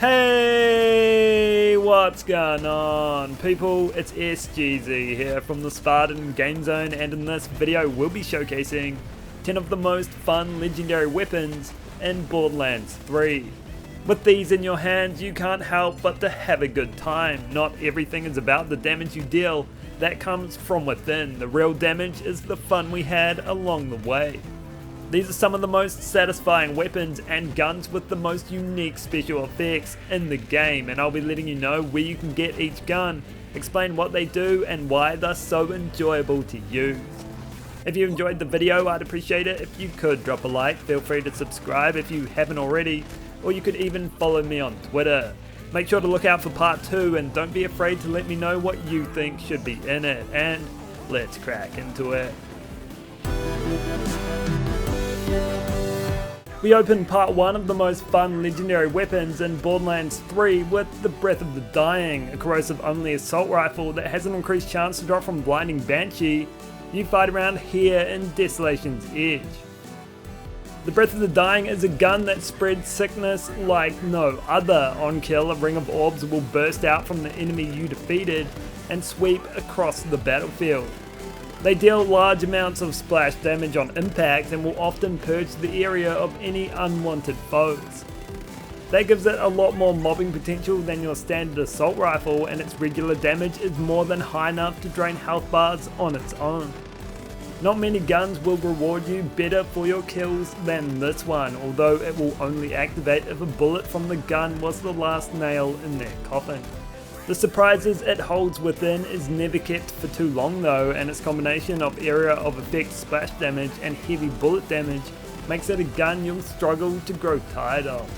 Hey, what's going on people? It's SGZ here from the SpartanGameZone, and in this video we'll be showcasing 10 of the most fun legendary weapons in Borderlands 3. With these in your hands you can't help but to have a good time. Not everything is about the damage you deal, that comes from within. The real damage is the fun we had along the way. These are some of the most satisfying weapons and guns with the most unique special effects in the game, and I'll be letting you know where you can get each gun, explain what they do and why they're so enjoyable to use. If you enjoyed the video, I'd appreciate it if you could drop a like, feel free to subscribe if you haven't already, or you could even follow me on Twitter. Make sure to look out for part 2 and don't be afraid to let me know what you think should be in it, and let's crack into it. We open part 1 of the most fun legendary weapons in Borderlands 3 with the Breath of the Dying, a corrosive only assault rifle that has an increased chance to drop from Blinding Banshee. You fight around here in Desolation's Edge. The Breath of the Dying is a gun that spreads sickness like no other. On kill, a ring of orbs will burst out from the enemy you defeated and sweep across the battlefield. They deal large amounts of splash damage on impact and will often purge the area of any unwanted foes. That gives it a lot more mobbing potential than your standard assault rifle, and its regular damage is more than high enough to drain health bars on its own. Not many guns will reward you better for your kills than this one, although it will only activate if a bullet from the gun was the last nail in their coffin. The surprises it holds within is never kept for too long though, and its combination of area of effect splash damage and heavy bullet damage makes it a gun you'll struggle to grow tired of.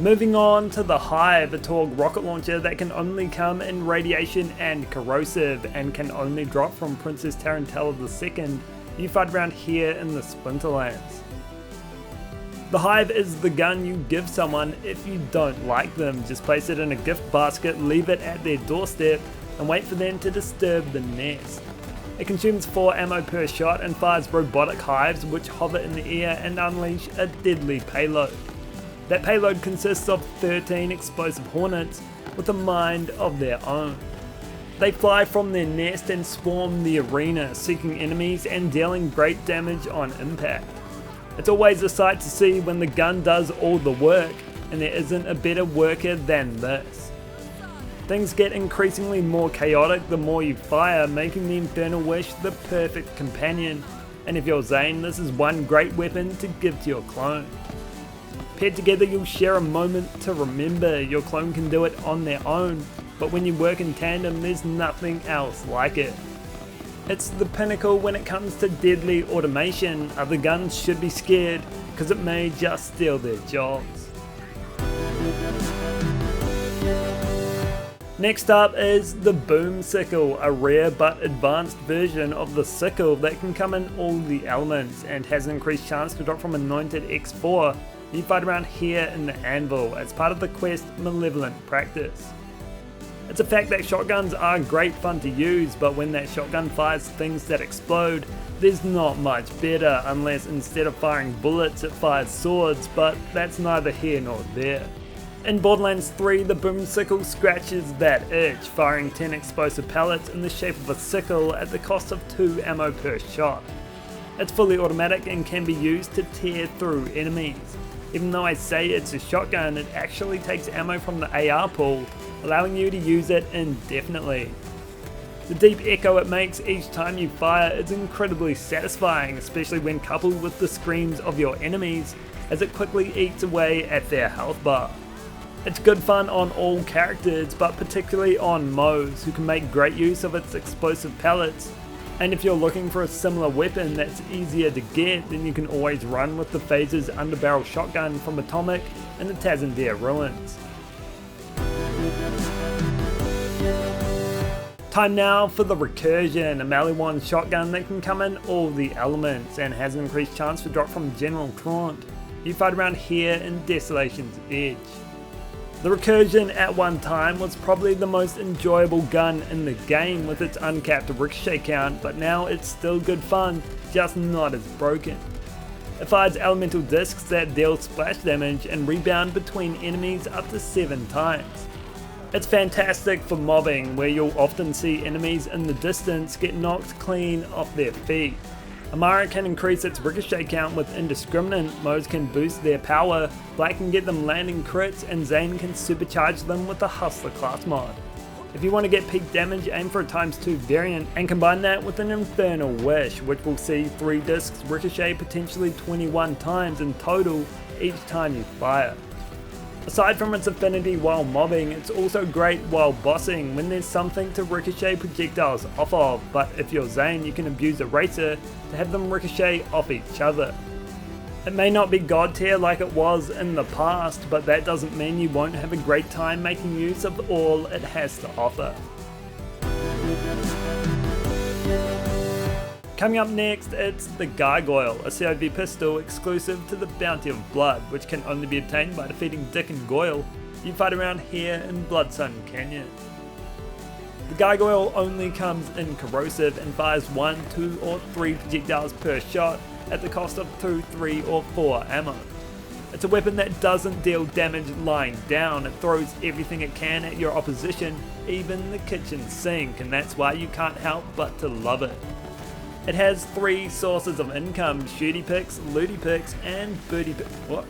Moving on to the Hive, a Torgue rocket launcher that can only come in radiation and corrosive and can only drop from Princess Tarantella II. You fight around here in the Splinterlands. The Hive is the gun you give someone if you don't like them. Just place it in a gift basket, leave it at their doorstep and wait for them to disturb the nest. It consumes 4 ammo per shot and fires robotic hives which hover in the air and unleash a deadly payload. That payload consists of 13 explosive hornets with a mind of their own. They fly from their nest and swarm the arena, seeking enemies and dealing great damage on impact. It's always a sight to see when the gun does all the work, and there isn't a better worker than this. Things get increasingly more chaotic the more you fire, making the Infernal Wish the perfect companion, and if you're Zane, this is one great weapon to give to your clone. Paired together you'll share a moment to remember. Your clone can do it on their own, but when you work in tandem there's nothing else like it. It's the pinnacle when it comes to deadly automation. Other guns should be scared because it may just steal their jobs. Next up is the Boom Sickle, a rare but advanced version of the Sickle that can come in all the elements and has an increased chance to drop from Anointed X4. You fight around here in the Anvil as part of the quest Malevolent Practice. It's a fact that shotguns are great fun to use, but when that shotgun fires things that explode, there's not much better unless instead of firing bullets it fires swords, but that's neither here nor there. In Borderlands 3, the Boom Sickle scratches that itch, firing 10 explosive pellets in the shape of a sickle at the cost of 2 ammo per shot. It's fully automatic and can be used to tear through enemies. Even though I say it's a shotgun, it actually takes ammo from the AR pool, allowing you to use it indefinitely. The deep echo it makes each time you fire is incredibly satisfying, especially when coupled with the screams of your enemies as it quickly eats away at their health bar. It's good fun on all characters, but particularly on Moes, who can make great use of its explosive pellets. And if you're looking for a similar weapon that's easier to get, then you can always run with the Phaser's underbarrel shotgun from Atomic and the Tazendir Ruins. Time now for the Recursion, a melee shotgun that can come in all the elements and has an increased chance to drop from General Trant. You fight around here in Desolation's Edge. The Recursion at one time was probably the most enjoyable gun in the game with its uncapped ricochet count, but now it's still good fun, just not as broken. It fires elemental discs that deal splash damage and rebound between enemies up to 7 times. It's fantastic for mobbing, where you'll often see enemies in the distance get knocked clean off their feet. Amara can increase its ricochet count with indiscriminate, Moze can boost their power, Black can get them landing crits, and Zane can supercharge them with the Hustler class mod. If you want to get peak damage, aim for a ×2 variant and combine that with an Infernal Wish, which will see 3 discs ricochet potentially 21 times in total each time you fire. Aside from its affinity while mobbing, it's also great while bossing when there's something to ricochet projectiles off of, but if you're Zane you can abuse Eraser to have them ricochet off each other. It may not be god tier like it was in the past, but that doesn't mean you won't have a great time making use of all it has to offer. Coming up next, it's the Gargoyle, a COV pistol exclusive to the Bounty of Blood, which can only be obtained by defeating Dick and Goyle. You fight around here in Bloodsun Canyon. The Gargoyle only comes in corrosive and fires 1, 2 or 3 projectiles per shot at the cost of 2, 3 or 4 ammo. It's a weapon that doesn't deal damage lying down, it throws everything it can at your opposition, even the kitchen sink, and that's why you can't help but to love it. It has 3 sources of income: shooty picks, looty picks, and booty picks. What?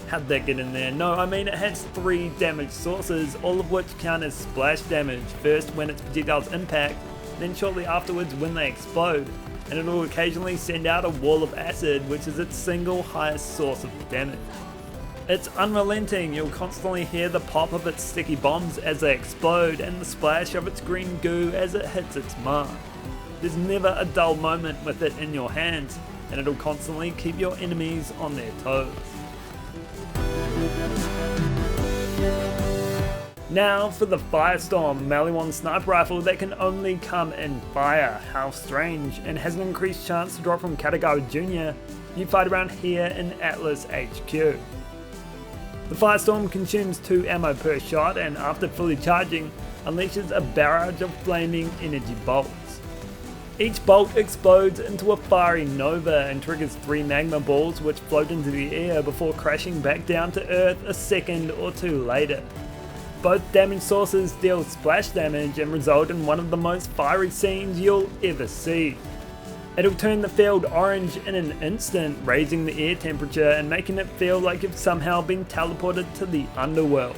How'd that get in there? No, I mean it has 3 damage sources, all of which count as splash damage, first when its projectiles impact, then shortly afterwards when they explode, and it will occasionally send out a wall of acid, which is its single highest source of damage. It's unrelenting, you'll constantly hear the pop of its sticky bombs as they explode, and the splash of its green goo as it hits its mark. There's never a dull moment with it in your hands, and it'll constantly keep your enemies on their toes. Now for the Firestorm, melee one sniper rifle that can only come in fire. How strange, and has an increased chance to drop from Katagawa Jr. You fight around here in Atlas HQ. The Firestorm consumes 2 ammo per shot, and after fully charging, unleashes a barrage of flaming energy bolts. Each bolt explodes into a fiery nova and triggers 3 magma balls which float into the air before crashing back down to earth a second or 2 later. Both damage sources deal splash damage and result in one of the most fiery scenes you'll ever see. It'll turn the field orange in an instant, raising the air temperature and making it feel like you've somehow been teleported to the underworld.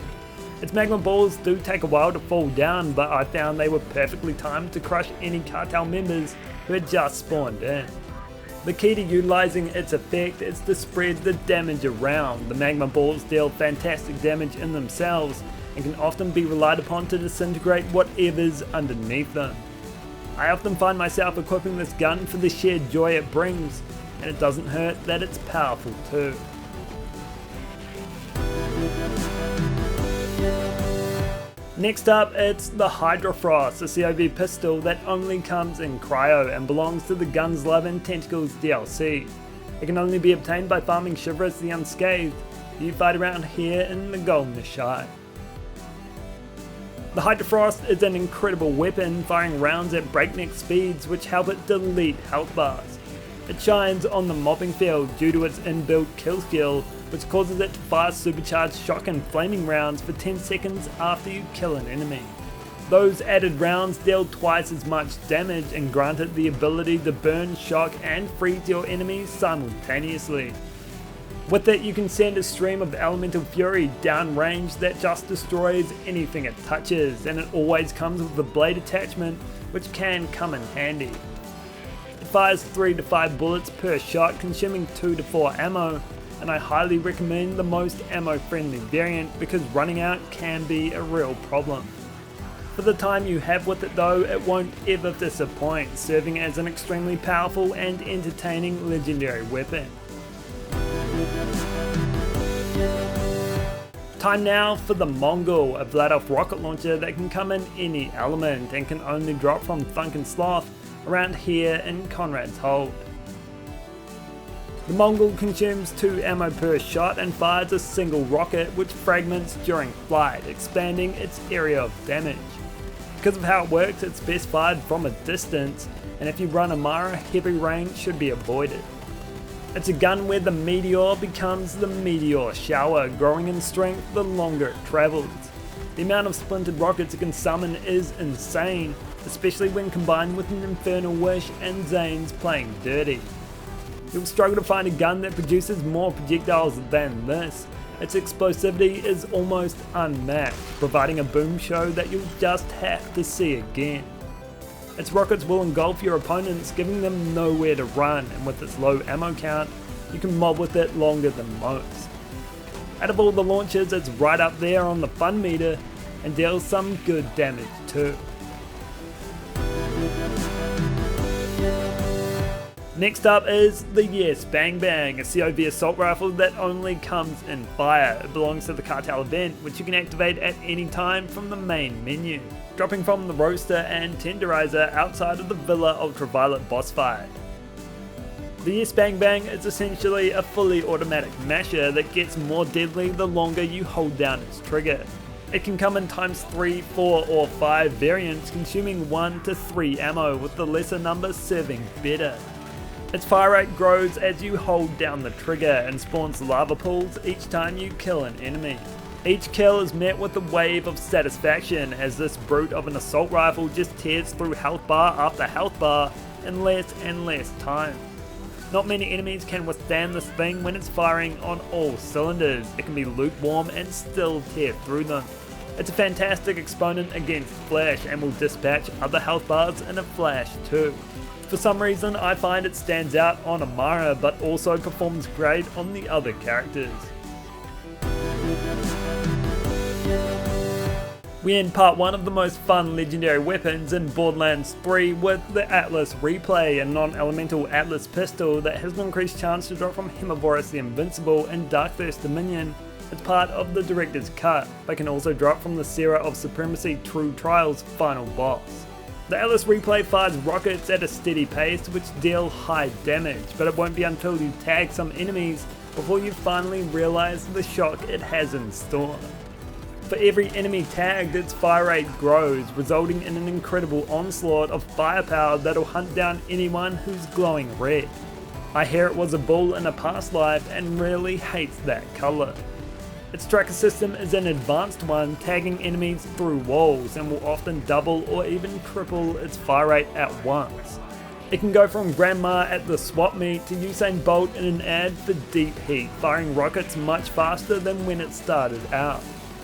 Its magma balls do take a while to fall down, but I found they were perfectly timed to crush any cartel members who had just spawned in. The key to utilising its effect is to spread the damage around. The magma balls deal fantastic damage in themselves and can often be relied upon to disintegrate whatever's underneath them. I often find myself equipping this gun for the sheer joy it brings, and it doesn't hurt that it's powerful too. Next up, it's the Hydra Frost, a COV pistol that only comes in cryo and belongs to the Guns, Love and Tentacles DLC. It can only be obtained by farming Chivalrous the Unscathed. You fight around here in the Golden Shire. The Hydra Frost is an incredible weapon, firing rounds at breakneck speeds which help it delete health bars. It shines on the mobbing field due to its inbuilt kill skill, which causes it to fire supercharged shotgun flaming rounds for 10 seconds after you kill an enemy. Those added rounds deal twice as much damage and grant it the ability to burn, shock and freeze your enemies simultaneously. With it you can send a stream of elemental fury downrange that just destroys anything it touches, and it always comes with a blade attachment which can come in handy. It fires 3 to 5 bullets per shot, consuming 2 to 4 ammo, and I highly recommend the most ammo friendly variant because running out can be a real problem. For the time you have with it though, it won't ever disappoint, serving as an extremely powerful and entertaining legendary weapon. Time now for the Mongol, a flat-off rocket launcher that can come in any element and can only drop from Thunk and Sloth around here in Conrad's Hold. The Mongol consumes 2 ammo per shot and fires a single rocket which fragments during flight, expanding its area of damage. Because of how it works, it's best fired from a distance, and if you run Amara, heavy range should be avoided. It's a gun where the meteor becomes the meteor shower, growing in strength the longer it travels. The amount of splintered rockets it can summon is insane, especially when combined with an Infernal Wish and Zane's playing dirty. You'll struggle to find a gun that produces more projectiles than this. Its explosivity is almost unmatched, providing a boom show that you'll just have to see again. Its rockets will engulf your opponents, giving them nowhere to run, and with its low ammo count, you can mob with it longer than most. Out of all the launchers, it's right up there on the fun meter, and deals some good damage too. Next up is the Yes Bang Bang, a COV assault rifle that only comes in fire. It belongs to the cartel event, which you can activate at any time from the main menu, dropping from the roaster and tenderizer outside of the Villa Ultraviolet boss fight. The Yes Bang Bang is essentially a fully automatic masher that gets more deadly the longer you hold down its trigger. It can come in times 3, 4 or 5 variants, consuming 1 to 3 ammo, with the lesser number serving better. Its fire rate grows as you hold down the trigger and spawns lava pools each time you kill an enemy. Each kill is met with a wave of satisfaction as this brute of an assault rifle just tears through health bar after health bar in less and less time. Not many enemies can withstand this thing when it's firing on all cylinders. It can be lukewarm and still tear through them. It's a fantastic exponent against flash and will dispatch other health bars in a flash too. For some reason I find it stands out on Amara, but also performs great on the other characters. We end part 1 of the most fun legendary weapons in Borderlands 3 with the Atlas Replay, a non-elemental Atlas pistol that has an increased chance to drop from Hemovorus the Invincible and Darkthirst Dominion as part of the Director's Cut, but can also drop from the Serra of Supremacy True Trials final boss. The Atlas Replay fires rockets at a steady pace which deal high damage, but it won't be until you tag some enemies before you finally realise the shock it has in store. For every enemy tagged, its fire rate grows, resulting in an incredible onslaught of firepower that'll hunt down anyone who's glowing red. I hear it was a bull in a past life and really hates that colour. Its tracker system is an advanced one, tagging enemies through walls, and will often double or even triple its fire rate at once. It can go from Grandma at the swap meet to Usain Bolt in an ad for deep heat, firing rockets much faster than when it started out.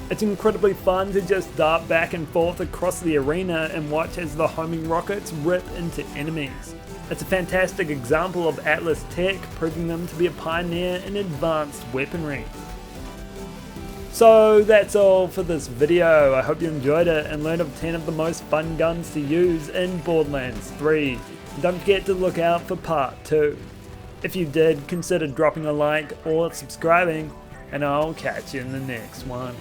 It's incredibly fun to just dart back and forth across the arena and watch as the homing rockets rip into enemies. It's a fantastic example of Atlas tech, proving them to be a pioneer in advanced weaponry. So that's all for this video. I hope you enjoyed it and learned of 10 of the most fun guns to use in Borderlands 3. And don't forget to look out for part 2. If you did, consider dropping a like or subscribing, and I'll catch you in the next one.